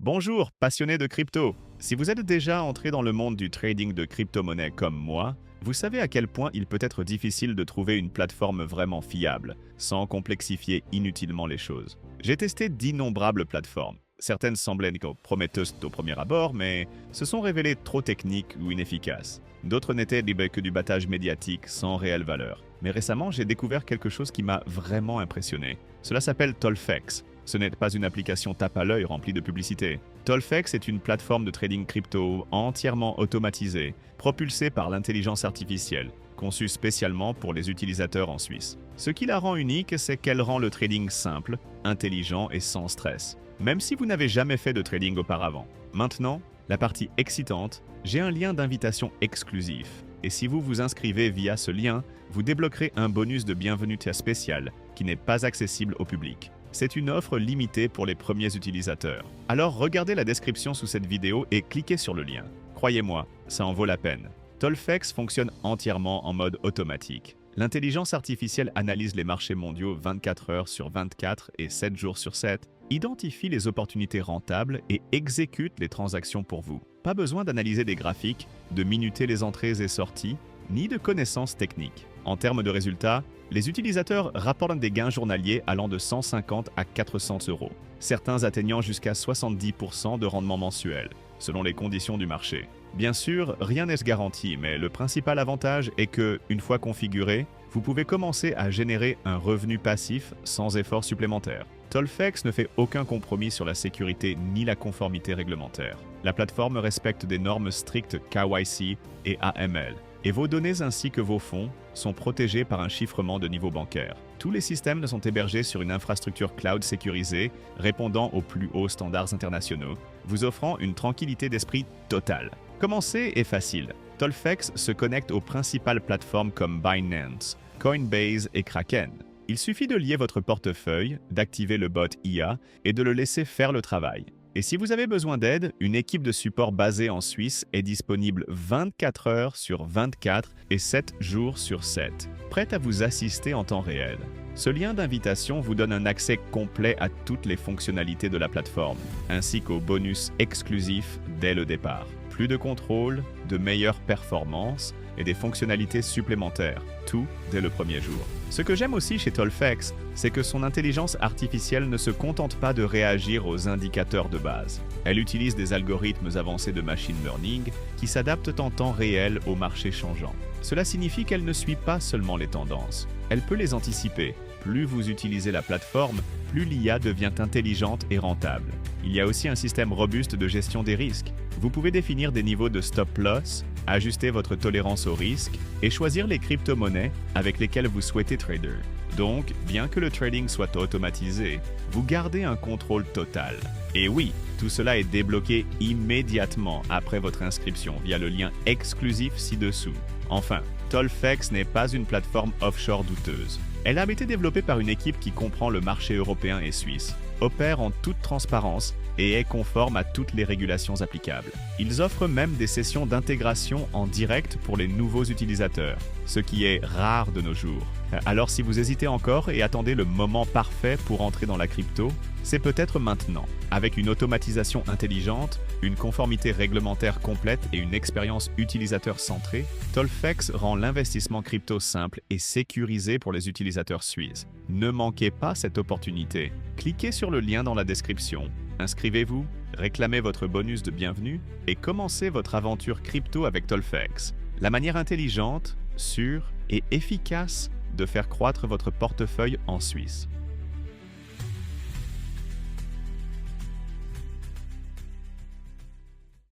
Bonjour, passionnés de crypto. Si vous êtes déjà entré dans le monde du trading de crypto-monnaies comme moi, vous savez à quel point il peut être difficile de trouver une plateforme vraiment fiable, sans complexifier inutilement les choses. J'ai testé d'innombrables plateformes. Certaines semblaient prometteuses au premier abord, mais se sont révélées trop techniques ou inefficaces. D'autres n'étaient que du battage médiatique sans réelle valeur. Mais récemment, j'ai découvert quelque chose qui m'a vraiment impressionné. Cela s'appelle Tolfex. Ce n'est pas une application tape à l'œil remplie de publicité. Tolfex est une plateforme de trading crypto entièrement automatisée, propulsée par l'intelligence artificielle, conçue spécialement pour les utilisateurs en Suisse. Ce qui la rend unique, c'est qu'elle rend le trading simple, intelligent et sans stress, même si vous n'avez jamais fait de trading auparavant. Maintenant, la partie excitante, j'ai un lien d'invitation exclusif. Et si vous vous inscrivez via ce lien, vous débloquerez un bonus de bienvenue spécial qui n'est pas accessible au public. C'est une offre limitée pour les premiers utilisateurs. Alors regardez la description sous cette vidéo et cliquez sur le lien. Croyez-moi, ça en vaut la peine. Tolfex fonctionne entièrement en mode automatique. L'intelligence artificielle analyse les marchés mondiaux 24 heures sur 24 et 7 jours sur 7, identifie les opportunités rentables et exécute les transactions pour vous. Pas besoin d'analyser des graphiques, de minuter les entrées et sorties, ni de connaissances techniques. En termes de résultats, les utilisateurs rapportent des gains journaliers allant de 150 à 400 euros, certains atteignant jusqu'à 70% de rendement mensuel, selon les conditions du marché. Bien sûr, rien n'est garanti, mais le principal avantage est que, une fois configuré, vous pouvez commencer à générer un revenu passif sans effort supplémentaire. Tolfex ne fait aucun compromis sur la sécurité ni la conformité réglementaire. La plateforme respecte des normes strictes KYC et AML, et vos données ainsi que vos fonds sont protégés par un chiffrement de niveau bancaire. Tous les systèmes sont hébergés sur une infrastructure cloud sécurisée, répondant aux plus hauts standards internationaux, vous offrant une tranquillité d'esprit totale. Commencer est facile. Tolfex se connecte aux principales plateformes comme Binance, Coinbase et Kraken. Il suffit de lier votre portefeuille, d'activer le bot IA et de le laisser faire le travail. Et si vous avez besoin d'aide, une équipe de support basée en Suisse est disponible 24 heures sur 24 et 7 jours sur 7, prête à vous assister en temps réel. Ce lien d'invitation vous donne un accès complet à toutes les fonctionnalités de la plateforme, ainsi qu'aux bonus exclusifs dès le départ. Plus de contrôle, de meilleures performances et des fonctionnalités supplémentaires, tout dès le premier jour. Ce que j'aime aussi chez Tolfex, c'est que son intelligence artificielle ne se contente pas de réagir aux indicateurs de base. Elle utilise des algorithmes avancés de machine learning qui s'adaptent en temps réel aux marchés changeants. Cela signifie qu'elle ne suit pas seulement les tendances, elle peut les anticiper. Plus vous utilisez la plateforme, plus l'IA devient intelligente et rentable. Il y a aussi un système robuste de gestion des risques. Vous pouvez définir des niveaux de stop-loss, ajuster votre tolérance au risque et choisir les crypto-monnaies avec lesquelles vous souhaitez trader. Donc, bien que le trading soit automatisé, vous gardez un contrôle total. Et oui, tout cela est débloqué immédiatement après votre inscription via le lien exclusif ci-dessous. Enfin, Tolfex n'est pas une plateforme offshore douteuse. Elle a été développée par une équipe qui comprend le marché européen et suisse, opère en toute transparence et est conforme à toutes les régulations applicables. Ils offrent même des sessions d'intégration en direct pour les nouveaux utilisateurs, ce qui est rare de nos jours. Alors si vous hésitez encore et attendez le moment parfait pour entrer dans la crypto, c'est peut-être maintenant. Avec une automatisation intelligente, une conformité réglementaire complète et une expérience utilisateur centrée, Tolfex rend l'investissement crypto simple et sécurisé pour les utilisateurs suisses. Ne manquez pas cette opportunité. Cliquez sur le lien dans la description. Inscrivez-vous, réclamez votre bonus de bienvenue et commencez votre aventure crypto avec Tolfex. La manière intelligente, sûre et efficace de faire croître votre portefeuille en Suisse.